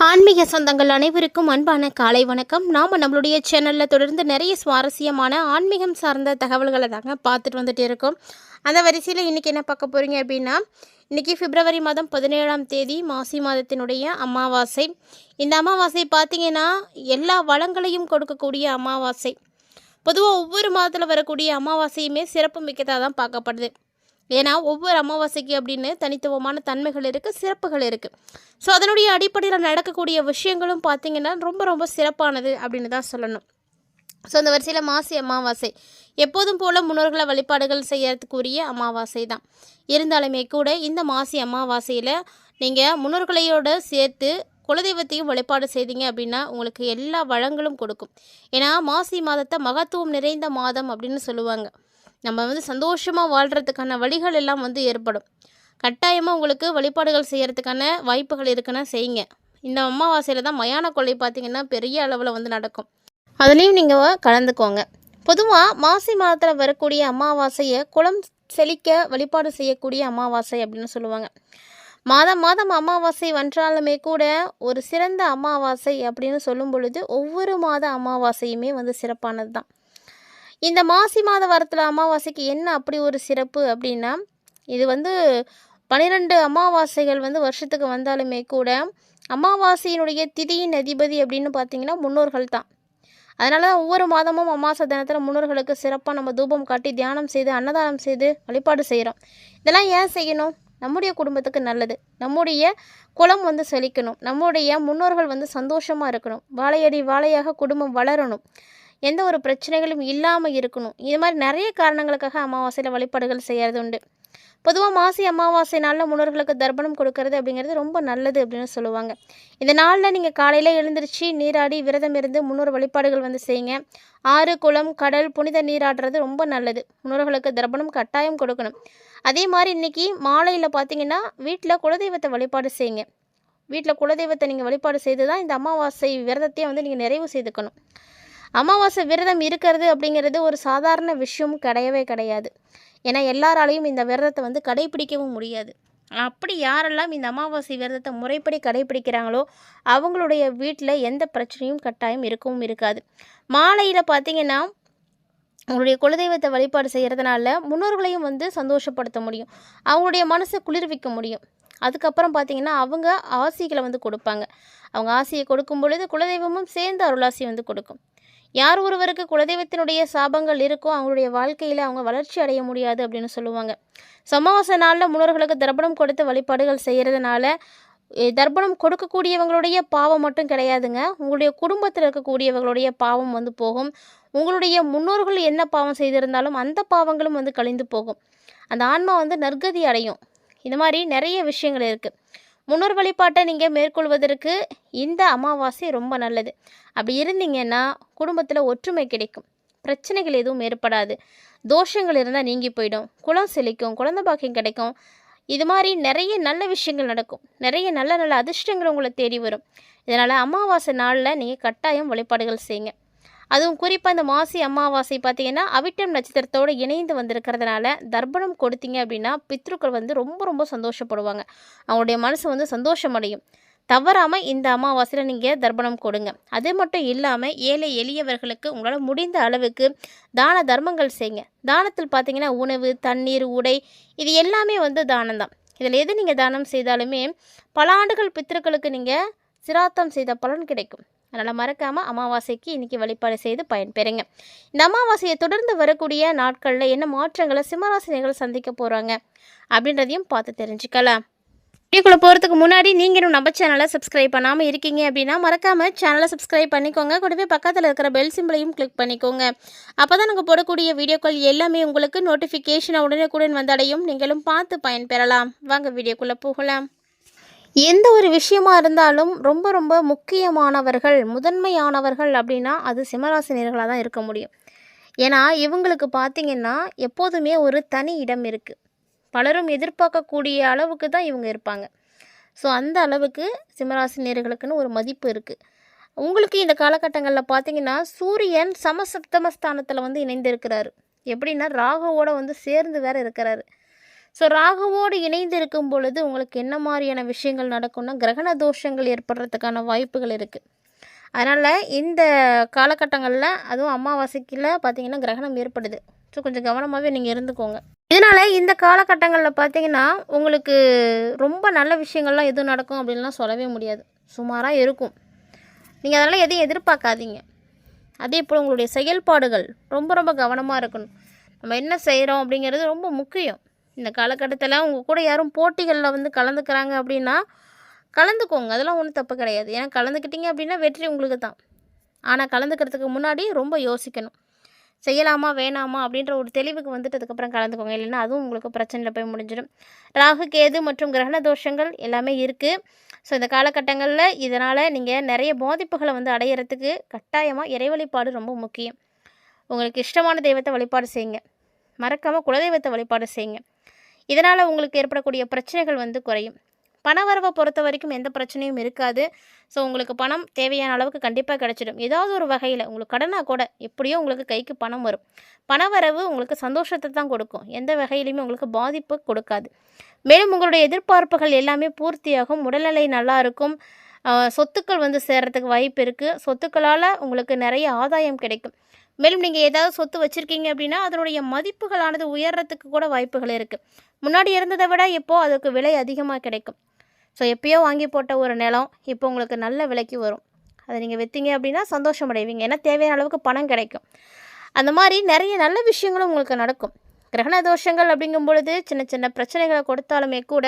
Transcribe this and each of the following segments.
ஆன்மீக சொந்தங்கள் அனைவருக்கும் அன்பான காலை வணக்கம். நாம் நம்மளுடைய சேனலில் தொடர்ந்து நிறைய சுவாரஸ்யமான ஆன்மீகம் சார்ந்த தகவல்களை தாங்க பார்த்துட்டு வந்துட்டு இருக்கோம். அந்த வரிசையில் இன்றைக்கி என்ன பார்க்க போகிறீங்க அப்படின்னா, இன்றைக்கி பிப்ரவரி மாதம் 17ஆம் தேதி மாசி மாதத்தினுடைய அமாவாசை. இந்த அமாவாசை பார்த்திங்கன்னா எல்லா வளங்களையும் கொடுக்கக்கூடிய அமாவாசை. பொதுவாக ஒவ்வொரு மாதத்தில் வரக்கூடிய அமாவாசையுமே சிறப்பு மிக்கதாக தான் பார்க்கப்படுது. ஏன்னா ஒவ்வொரு அமாவாசைக்கு அப்படின்னு தனித்துவமான தன்மைகள் இருக்குது, சிறப்புகள் இருக்குது. ஸோ அதனுடைய அடிப்படையில் நடக்கக்கூடிய விஷயங்களும் பார்த்திங்கன்னா ரொம்ப ரொம்ப சிறப்பானது அப்படின்னு தான் சொல்லணும். ஸோ அந்த வரிசையில் மாசி அமாவாசை எப்போதும் போல் முன்னோர்களை வழிபாடுகள் செய்யறதுக்குரிய அமாவாசை தான். இருந்தாலுமே கூட இந்த மாசி அமாவாசையில் நீங்கள் முன்னோர்களையோடு சேர்த்து குலதெய்வத்தையும் வழிபாடு செய்தீங்க அப்படின்னா உங்களுக்கு எல்லா வளங்களும் கொடுக்கும். ஏன்னா மாசி மாதத்தை மகத்துவம் நிறைந்த மாதம் அப்படின்னு சொல்லுவாங்க. நம்ம சந்தோஷமாக வாழ்கிறதுக்கான வழிகள் எல்லாம் ஏற்படும். கட்டாயமாக உங்களுக்கு வழிபாடுகள் செய்கிறதுக்கான வாய்ப்புகள் இருக்குன்னா செய்யுங்க. இந்த அமாவாசையில் தான் மயான கொள்ளை பார்த்திங்கன்னா பெரிய அளவில் நடக்கும். அதுலேயும் நீங்கள் கலந்துக்கோங்க. பொதுவாக மாசி மாதத்தில் வரக்கூடிய அமாவாசையை குளம் செழிக்க வழிபாடு செய்யக்கூடிய அமாவாசை அப்படின்னு சொல்லுவாங்க. மாதம் மாதம் அமாவாசை வென்றாலுமே கூட ஒரு சிறந்த அமாவாசை அப்படின்னு சொல்லும் பொழுது ஒவ்வொரு மாத அமாவாசையுமே சிறப்பானது தான். இந்த மாசி மாத வாரத்தில் அமாவாசைக்கு என்ன அப்படி ஒரு சிறப்பு அப்படின்னா, இது 12 அமாவாசைகள் வருஷத்துக்கு வந்தாலுமே கூட அமாவாசையினுடைய திதியின் அதிபதி அப்படின்னு பார்த்திங்கன்னா முன்னோர்கள் தான். அதனால தான் ஒவ்வொரு மாதமும் அமாவாசை தினத்தில் முன்னோர்களுக்கு சிறப்பாக நம்ம தூபம் காட்டி தியானம் செய்து அன்னதானம் செய்து வழிபாடு செய்கிறோம். இதெல்லாம் ஏன் செய்யணும்? நம்முடைய குடும்பத்துக்கு நல்லது. நம்முடைய குலம் செழிக்கணும். நம்முடைய முன்னோர்கள் சந்தோஷமாக இருக்கணும். வாழையடி வாழையாக குடும்பம் வளரணும். எந்த ஒரு பிரச்சனைகளும் இல்லாமல் இருக்கணும். இது மாதிரி நிறைய காரணங்களுக்காக அமாவாசையில் வழிபாடுகள் செய்கிறது உண்டு. பொதுவாக மாசி அமாவாசை நாளில் முன்னோர்களுக்கு தர்ப்பணம் கொடுக்கறது அப்படிங்கிறது ரொம்ப நல்லது அப்படின்னு சொல்லுவாங்க. இந்த நாளில் நீங்கள் காலையில் எழுந்திரிச்சு நீராடி விரதம் இருந்து முன்னோர் வழிபாடுகள் செய்யுங்க. ஆறு, குளம், கடல், புனித நீராடுறது ரொம்ப நல்லது. முன்னோர்களுக்கு தர்ப்பணம் கட்டாயம் கொடுக்கணும். அதே மாதிரி இன்றைக்கி மாலையில் பார்த்திங்கன்னா வீட்டில் குலதெய்வத்தை வழிபாடு செய்யுங்க. வீட்டில் குலதெய்வத்தை நீங்கள் வழிபாடு செய்து தான் இந்த அமாவாசை விரதத்தையும் நீங்கள் நிறைவு செய்துக்கணும். அமாவாசை விரதம் இருக்கிறது அப்படிங்கிறது ஒரு சாதாரண விஷயம் கிடையவே கிடையாது. ஏன்னா எல்லாராலையும் இந்த விரதத்தை கடைப்பிடிக்கவும் முடியாது. அப்படி யாரெல்லாம் இந்த அமாவாசை விரதத்தை முறைப்படி கடைப்பிடிக்கிறாங்களோ அவங்களுடைய வீட்டில் எந்த பிரச்சனையும் கட்டாயம் இருக்கவும் இருக்காது. மாலையில் பார்த்திங்கன்னா அவங்களுடைய குலதெய்வத்தை வழிபாடு செய்கிறதுனால முன்னோர்களையும் சந்தோஷப்படுத்த முடியும். அவங்களுடைய மனசை குளிர்விக்க முடியும். அதுக்கப்புறம் பார்த்திங்கன்னா அவங்க ஆசிகளை கொடுப்பாங்க. அவங்க ஆசியை கொடுக்கும் பொழுது குலதெய்வமும் சேர்ந்து அருளாசி கொடுக்கும். யார் ஒருவருக்கு குலதெய்வத்தினுடைய சாபங்கள் இருக்கோ அவங்களுடைய வாழ்க்கையில் அவங்க வளர்ச்சி அடைய முடியாது அப்படின்னு சொல்லுவாங்க. அமாவாசை நாளில் முன்னோர்களுக்கு தர்ப்பணம் கொடுத்து வழிபாடுகள் செய்கிறதுனால தர்ப்பணம் கொடுக்கக்கூடியவங்களுடைய பாவம் மட்டும் கிடையாதுங்க, உங்களுடைய குடும்பத்தில் இருக்கக்கூடியவங்களுடைய பாவம் போகும். உங்களுடைய முன்னோர்கள் என்ன பாவம் செய்திருந்தாலும் அந்த பாவங்களும் கழிந்து போகும். அந்த ஆன்மா நற்கதி அடையும். இது மாதிரி நிறைய விஷயங்கள் இருக்குது. முன்னோர் வழிபாட்டை நீங்கள் மேற்கொள்வதற்கு இந்த அமாவாசை ரொம்ப நல்லது. அப்படி இருந்தீங்கன்னா குடும்பத்தில் ஒற்றுமை கிடைக்கும். பிரச்சனைகள் எதுவும் ஏற்படாது. தோஷங்கள் இருந்தால் நீங்கி போயிடும். குலம் செழிக்கும். குழந்தை பாக்கியம் கிடைக்கும். இது மாதிரி நிறைய நல்ல விஷயங்கள் நடக்கும். நிறைய நல்ல நல்ல அதிர்ஷ்டங்கள் உங்களை தேடி வரும். இதனால் அமாவாசை நாளில் நீங்கள் கட்டாயம் வழிபாடுகள் செய்யுங்க. அதுவும் குறிப்பாக இந்த மாசி அமாவாசை பார்த்திங்கன்னா அவிட்டம் நட்சத்திரத்தோடு இணைந்து வந்திருக்கிறதுனால தர்ப்பணம் கொடுத்தீங்க அப்படின்னா பித்ருக்கள் ரொம்ப ரொம்ப சந்தோஷப்படுவாங்க. அவங்களுடைய மனசு சந்தோஷம் அடையும். தவறாமல் இந்த அமாவாசையில் நீங்கள் தர்ப்பணம் கொடுங்க. அது மட்டும் இல்லாமல் ஏழை எளியவர்களுக்கு உங்களால் முடிந்த அளவுக்கு தான தர்மங்கள் செய்யுங்க. தானத்தில் பார்த்திங்கன்னா உணவு, தண்ணீர், உடை இது எல்லாமே தானம் தான். இதில் எது நீங்கள் தானம் செய்தாலுமே பல ஆண்டுகள் பித்ருக்களுக்கு நீங்கள் சிராத்தம் செய்த பலன் கிடைக்கும். அதனால் மறக்காமல் அமாவாசைக்கு இன்றைக்கி வழிபாடு செய்து பயன்பெறுங்க. இந்த அமாவாசையை தொடர்ந்து வரக்கூடிய நாட்களில் என்ன மாற்றங்களை சிம்மராசினியர்கள் சந்திக்க போகிறாங்க அப்படின்றதையும் பார்த்து தெரிஞ்சுக்கலாம். வீடியோக்குள்ளே போகிறதுக்கு முன்னாடி நீங்களும் நம்ம சேனலை சப்ஸ்கிரைப் பண்ணாமல் இருக்கீங்க அப்படின்னா மறக்காமல் சேனலை சப்ஸ்கிரைப் பண்ணிக்கோங்க. கூடவே பக்கத்தில் இருக்கிற பெல் சிம்பிளையும் கிளிக் பண்ணிக்கோங்க. அப்போ தான் நாங்கள் போடக்கூடிய வீடியோக்கள் எல்லாமே உங்களுக்கு நோட்டிஃபிகேஷனை உடனுக்குடன் வந்தடையும். நீங்களும் பார்த்து பயன்பெறலாம். வாங்க வீடியோக்குள்ளே போகலாம். எந்த ஒரு விஷயமாக இருந்தாலும் ரொம்ப ரொம்ப முக்கியமானவர்கள், முதன்மையானவர்கள் அப்படின்னா அது சிம்மராசினியர்களாக தான் இருக்க முடியும். ஏன்னா இவங்களுக்கு பார்த்திங்கன்னா எப்போதுமே ஒரு தனி இடம் இருக்குது. பலரும் எதிர்பார்க்கக்கூடிய அளவுக்கு தான் இவங்க இருப்பாங்க. ஸோ அந்த அளவுக்கு சிம்மராசினியர்களுக்குன்னு ஒரு மதிப்பு இருக்குது. உங்களுக்கு இந்த காலகட்டங்களில் பார்த்திங்கன்னா சூரியன் சமசப்தமஸ்தானத்தில் இணைந்து இருக்கிறாரு. எப்படின்னா ராகுவோட சேர்ந்து வேறு இருக்கிறாரு. ஸோ ராகுவோடு இணைந்து இருக்கும் பொழுது உங்களுக்கு என்ன மாதிரியான விஷயங்கள் நடக்கும்னா, கிரகண தோஷங்கள் ஏற்படுறதுக்கான வாய்ப்புகள் இருக்குது. அதனால் இந்த காலகட்டங்களில் அதுவும் அமாவாசைக்குள்ள பார்த்தீங்கன்னா கிரகணம் ஏற்படுது. ஸோ கொஞ்சம் கவனமாகவே நீங்கள் இருந்துக்கோங்க. இதனால் இந்த காலகட்டங்களில் பார்த்தீங்கன்னா உங்களுக்கு ரொம்ப நல்ல விஷயங்கள்லாம் எதுவும் நடக்கும் அப்படின்லாம் சொல்லவே முடியாது. சுமாராக இருக்கும். நீங்கள் அதனால் எதையும் எதிர்பார்க்காதீங்க. அதே போல் உங்களுடைய செயல்பாடுகள் ரொம்ப ரொம்ப கவனமாக இருக்கணும். நம்ம என்ன செய்கிறோம் அப்படிங்கிறது ரொம்ப முக்கியம். இந்த காலகட்டத்தில் உங்கள் கூட யாரும் போட்டிகளில் வந்து கலந்துக்கிறாங்க அப்படின்னா கலந்துக்கோங்க. அதெல்லாம் ஒன்றும் தப்பு கிடையாது. ஏன்னா கலந்துக்கிட்டீங்க அப்படின்னா வெற்றி உங்களுக்கு தான். ஆனால் கலந்துக்கிறதுக்கு முன்னாடி ரொம்ப யோசிக்கணும். செய்யலாமா வேணாமா அப்படின்ற ஒரு தெளிவுக்கு வந்துட்டு அதுக்கப்புறம் கலந்துக்கோங்க. இல்லைன்னா அதுவும் உங்களுக்கு பிரச்சனையில் போய் முடிஞ்சிடும். ராகு கேது மற்றும் கிரகண தோஷங்கள் எல்லாமே இருக்குது. ஸோ இந்த காலகட்டங்களில் இதனால் நீங்கள் நிறைய பாதிப்புகளை வந்து அடையிறதுக்கு கட்டாயமாக இறை வழிபாடு ரொம்ப முக்கியம். உங்களுக்கு இஷ்டமான தெய்வத்தை வழிபாடு செய்யுங்க. மறக்காமல் குலதெய்வத்தை வழிபாடு செய்யுங்க. இதனால் உங்களுக்கு ஏற்படக்கூடிய பிரச்சனைகள் வந்து குறையும். பணவரவை பொறுத்த வரைக்கும் எந்த பிரச்சனையும் இருக்காது. ஸோ உங்களுக்கு பணம் தேவையான அளவுக்கு கண்டிப்பாக கிடச்சிடும். ஏதாவது ஒரு வகையில் உங்களுக்கு கடனாக கூட எப்படியோ உங்களுக்கு கைக்கு பணம் வரும். பணவரவு உங்களுக்கு சந்தோஷத்தை தான் கொடுக்கும். எந்த வகையிலையுமே உங்களுக்கு பாதிப்பு கொடுக்காது. மேலும் உங்களுடைய எதிர்பார்ப்புகள் எல்லாமே பூர்த்தியாகும். உடல்நிலை நல்லா இருக்கும். சொத்துக்கள் வந்து சேர்கிறதுக்கு வாய்ப்பு இருக்குது. சொத்துக்களால் உங்களுக்கு நிறைய ஆதாயம் கிடைக்கும். மேலும் நீங்கள் ஏதாவது சொத்து வச்சுருக்கீங்க அப்படின்னா அதனுடைய மதிப்புகளானது உயர்றதுக்கு கூட வாய்ப்புகள் இருக்குது. முன்னாடி இருந்ததை விட இப்போது அதுக்கு விலை அதிகமாக கிடைக்கும். ஸோ எப்போயோ வாங்கி போட்ட ஒரு நிலம் இப்போ உங்களுக்கு நல்ல விலைக்கு வரும். அதை நீங்கள் விற்றீங்க அப்படின்னா சந்தோஷம் அடைவீங்க. ஏன்னா தேவையான அளவுக்கு பணம் கிடைக்கும். அந்த மாதிரி நிறைய நல்ல விஷயங்களும் உங்களுக்கு நடக்கும். கிரகண தோஷங்கள் அப்படிங்கும் பொழுது சின்ன சின்ன பிரச்சனைகளை கொடுத்தாலுமே கூட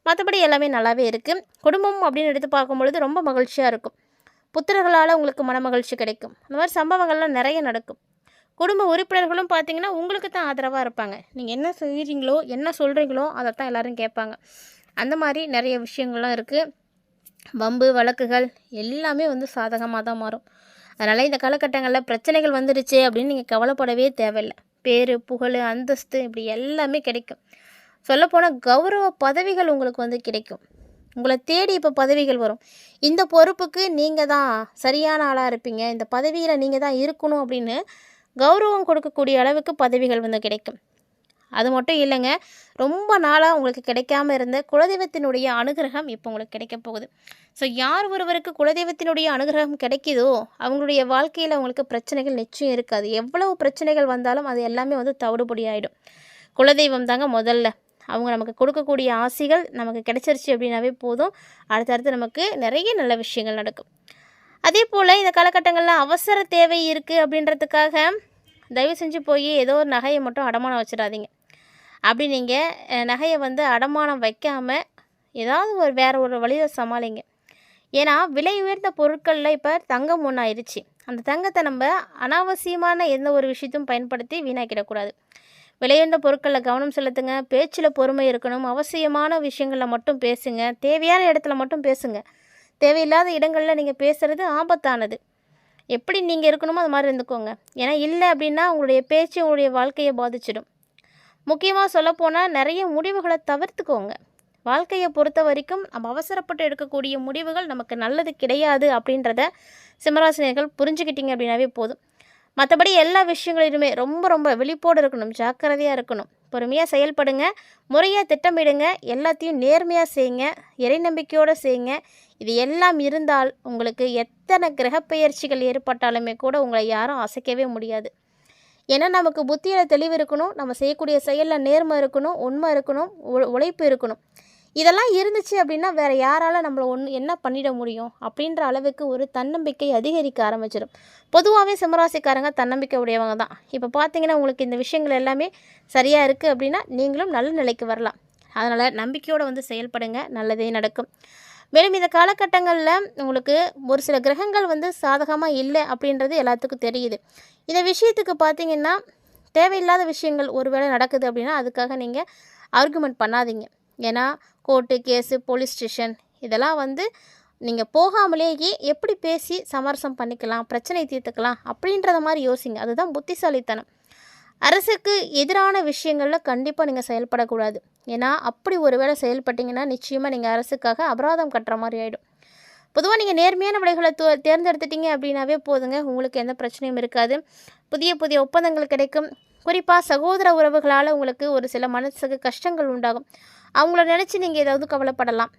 மற்றபடி எல்லாமே நல்லாவே இருக்குது. குடும்பம் அப்படின்னு எடுத்து பார்க்கும்பொழுது ரொம்ப மகிழ்ச்சியாக இருக்கும். புத்திரர்களால் உங்களுக்கு மனமகிழ்ச்சி கிடைக்கும். அந்த மாதிரி சம்பவங்கள்லாம் நிறைய நடக்கும். குடும்ப உறுப்பினர்களும் பார்த்திங்கன்னா உங்களுக்கு தான் ஆதரவாக இருப்பாங்க. நீங்கள் என்ன செய்கிறீங்களோ என்ன சொல்கிறீங்களோ அதை தான் எல்லோரும் கேட்பாங்க. அந்த மாதிரி நிறைய விஷயங்கள்லாம் இருக்குது. வம்பு வழக்குகள் எல்லாமே வந்து சாதகமாக தான் மாறும். அதனால் இந்த காலகட்டங்களில் பிரச்சனைகள் வந்துடுச்சு அப்படின்னு நீங்கள் கவலைப்படவே தேவையில்லை. பேர் புகழ் அந்தஸ்து இப்படி எல்லாமே கிடைக்கும். சொல்லப்போனால் கௌரவ பதவிகள் உங்களுக்கு வந்து கிடைக்கும். உங்களை தேடி இப்போ பதவிகள் வரும். இந்த பொறுப்புக்கு நீங்கள் தான் சரியான ஆளாக இருப்பீங்க, இந்த பதவியில் நீங்கள் தான் இருக்கணும் அப்படின்னு கௌரவம் கொடுக்கக்கூடிய அளவுக்கு பதவிகள் வந்து கிடைக்கும். அது மட்டும் இல்லைங்க, ரொம்ப நாளாக உங்களுக்கு கிடைக்காம இருந்த குலதெய்வத்தினுடைய அனுகிரகம் இப்போ உங்களுக்கு கிடைக்க போகுது. ஸோ யார் ஒருவருக்கு குலதெய்வத்தினுடைய அனுகிரகம் கிடைக்குதோ அவங்களுடைய வாழ்க்கையில் அவங்களுக்கு பிரச்சனைகள் நிச்சயம் இருக்காது. எவ்வளவு பிரச்சனைகள் வந்தாலும் அது எல்லாமே வந்து தவிடுபடி ஆகிடும். குலதெய்வம் தாங்க முதல்ல. அவங்க நமக்கு கொடுக்கக்கூடிய ஆசைகள் நமக்கு கிடைச்சிருச்சு அப்படின்னாவே போதும். அடுத்தடுத்து நமக்கு நிறைய நல்ல விஷயங்கள் நடக்கும். அதே போல் இந்த காலகட்டங்களில் அவசர தேவை இருக்குது அப்படின்றதுக்காக தயவு செஞ்சு போய் ஏதோ ஒரு நகையை மட்டும் அடமானம் வச்சிடாதீங்க. அப்படி நீங்கள் நகையை வந்து அடமானம் வைக்காமல் ஏதாவது வேறு ஒரு வழியில் சமாளிங்க. ஏன்னா விலை உயர்ந்த பொருட்களில் இப்போ தங்கம் ஒன்றாயிருச்சு. அந்த தங்கத்தை நம்ம அனாவசியமான எந்த ஒரு விஷயத்தையும் பயன்படுத்தி வீணாக்கிடக்கூடாது. விலையுயர்ந்த பொருட்களில் கவனம் செலுத்துங்க. பேச்சில் பொறுமை இருக்கணும். அவசியமான விஷயங்களில் மட்டும் பேசுங்க. தேவையான இடத்துல மட்டும் பேசுங்க. தேவையில்லாத இடங்களில் நீங்கள் பேசுகிறது ஆபத்தானது. எப்படி நீங்கள் இருக்கணுமோ அது மாதிரி இருந்துக்கோங்க. ஏன்னா இல்லை அப்படின்னா உங்களுடைய பேச்சு உங்களுடைய வாழ்க்கையை பாதிச்சிடும். முக்கியமாக சொல்லப்போனால் நிறைய முடிவுகளை தவிர்த்துக்கோங்க. வாழ்க்கையை பொறுத்த வரைக்கும் நம்ம அவசரப்பட்டு எடுக்கக்கூடிய முடிவுகள் நமக்கு நல்லது கிடையாது அப்படின்றத சிம்மராசினியர்கள் புரிஞ்சுக்கிட்டீங்க அப்படின்னாவே போதும். மற்றபடி எல்லா விஷயங்களிலுமே ரொம்ப ரொம்ப விழிப்போடு இருக்கணும், ஜாக்கிரதையாக இருக்கணும், பொறுமையாக செயல்படுங்க, முறையாக திட்டமிடுங்க, எல்லாத்தையும் நேர்மையாக செய்யுங்க, இறை நம்பிக்கையோடு செய்யுங்க. இது எல்லாம் இருந்தால் உங்களுக்கு எத்தனை கிரகப்பெயர்ச்சிகள் ஏற்பட்டாலுமே கூட உங்களை யாரும் அசைக்கவே முடியாது. ஏன்னா நமக்கு புத்தியில் தெளிவு இருக்கணும், நம்ம செய்யக்கூடிய செயலில் நேர்மை இருக்கணும், உண்மை இருக்கணும், உழைப்பு இருக்கணும். இதெல்லாம் இருந்துச்சு அப்படின்னா வேறு யாரால் நம்மளை என்ன பண்ணிட முடியும் அப்படின்ற அளவுக்கு ஒரு தன்னம்பிக்கை அதிகரிக்க ஆரம்பிச்சிடும். பொதுவாகவே சிம்மராசிக்காரங்க தன்னம்பிக்கை உடையவங்க தான். இப்போ பார்த்தீங்கன்னா உங்களுக்கு இந்த விஷயங்கள் எல்லாமே சரியாக இருக்குது அப்படின்னா நீங்களும் நல்ல நிலைக்கு வரலாம். அதனால் நம்பிக்கையோடு வந்து செயல்படுங்க, நல்லதே நடக்கும். மேலும் இந்த காலகட்டங்களில் உங்களுக்கு ஒரு சில கிரகங்கள் வந்து சாதகமாக இல்லை அப்படின்றது எல்லாத்துக்கும் தெரியுது. இந்த விஷயத்துக்கு பார்த்தீங்கன்னா தேவையில்லாத விஷயங்கள் ஒரு வேளை நடக்குது அப்படின்னா அதுக்காக நீங்கள் ஆர்குமெண்ட் பண்ணாதீங்க. ஏன்னா கோர்ட்டு கேஸு போலீஸ் ஸ்டேஷன் இதெல்லாம் வந்து நீங்கள் போகாமலேயே எப்படி பேசி சமரசம் பண்ணிக்கலாம், பிரச்சனை தீர்த்துக்கலாம் அப்படின்றத மாதிரி யோசிங்க. அதுதான் புத்திசாலித்தனம். அரசுக்கு எதிரான விஷயங்களில் கண்டிப்பாக நீங்கள் செயல்படக்கூடாது. ஏன்னா அப்படி ஒரு வேளை செயல்பட்டிங்கன்னா நிச்சயமாக நீங்கள் அரசுக்காக அபராதம் கட்டுற மாதிரி ஆகிடும். பொதுவாக நீங்கள் நேர்மையான விடைகளை தேர்ந்தெடுத்துட்டீங்க அப்படின்னாவே போதுங்க, உங்களுக்கு எந்த பிரச்சனையும் இருக்காது. புதிய புதிய ஒப்பந்தங்கள் கிடைக்கும். குறிப்பாக சகோதர உறவுகளால் உங்களுக்கு ஒரு சில மனசுக்கு கஷ்டங்கள் உண்டாகும். அவங்கள நினச்சி நீங்கள் ஏதாவது கவலைப்படலாம்.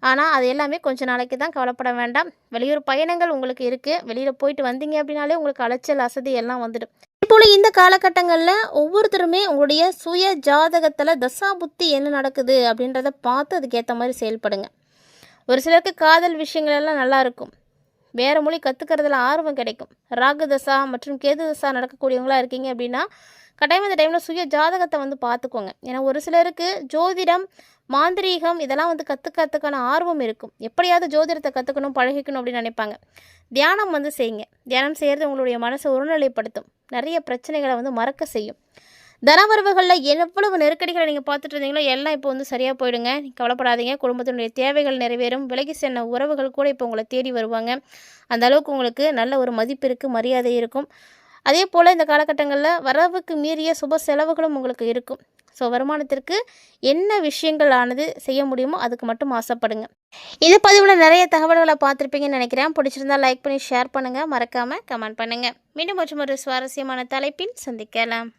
ஆனால் அது எல்லாமே கொஞ்சம் நாளைக்கு தான், கவலைப்பட வேண்டாம். வெளியூர் பயணங்கள் உங்களுக்கு இருக்குது. வெளியில் போயிட்டு வந்தீங்க அப்படின்னாலே உங்களுக்கு அலைச்சல் அசதி எல்லாம் வந்துடும். இப்போது இந்த காலகட்டங்களில் ஒவ்வொருத்தருமே உங்களுடைய சுய ஜாதகத்தில் தசா புத்தி என்ன நடக்குது அப்படின்றத பார்த்து அதுக்கேற்ற மாதிரி செயல்படுங்க. ஒரு சிலருக்கு காதல் விஷயங்கள் எல்லாம் நல்லாயிருக்கும். வேறு மொழி கற்றுக்கிறதுல ஆர்வம் கிடைக்கும். ராகு தசா மற்றும் கேது தசா நடக்கக்கூடியவங்களாக இருக்கீங்க அப்படின்னா கட்டாயம் இந்த டைமில் சுய ஜாதகத்தை பார்த்துக்கோங்க. ஏன்னா ஒரு சிலருக்கு ஜோதிடம், மாந்திரீகம் இதெல்லாம் கற்றுக்கிறதுக்கான ஆர்வம் இருக்கும். எப்படியாவது ஜோதிடத்தை கற்றுக்கணும், பழகிக்கணும் அப்படின்னு நினைப்பாங்க. தியானம் செய்யுங்க. தியானம் செய்கிறது உங்களுடைய மனசை ஒருநிலைப்படுத்தும். நிறைய பிரச்சனைகளை மறக்க செய்யும். தனவரவுகளில் எவ்வளவு நெருக்கடிகளை நீங்கள் பார்த்துட்டு இருந்தீங்களோ எல்லாம் இப்போ சரியாக போயிடுங்க. கவலைப்படாதீங்க. குடும்பத்தினுடைய தேவைகள் நிறைவேறும். விலகி சென்ற உறவுகள் கூட இப்போ உங்களை தேடி வருவாங்க. அந்த அளவுக்கு உங்களுக்கு நல்ல ஒரு மதிப்பு இருக்குது, மரியாதை இருக்கும். அதே போல் இந்த காலகட்டங்களில் வரவுக்கு மீறிய சுப செலவுகளும் உங்களுக்கு இருக்கும். ஸோ வருமானத்திற்கு என்ன விஷயங்கள் செய்ய முடியுமோ அதுக்கு மட்டும் ஆசைப்படுங்க. இந்த பதிவில் நிறைய தகவல்களை பார்த்துருப்பீங்கன்னு நினைக்கிறேன். பிடிச்சிருந்தால் லைக் பண்ணி ஷேர் பண்ணுங்கள். மறக்காமல் கமெண்ட் பண்ணுங்கள். மீண்டும் மற்றும் ஒரு சுவாரஸ்யமான தலைப்பில் சந்திக்கலாம்.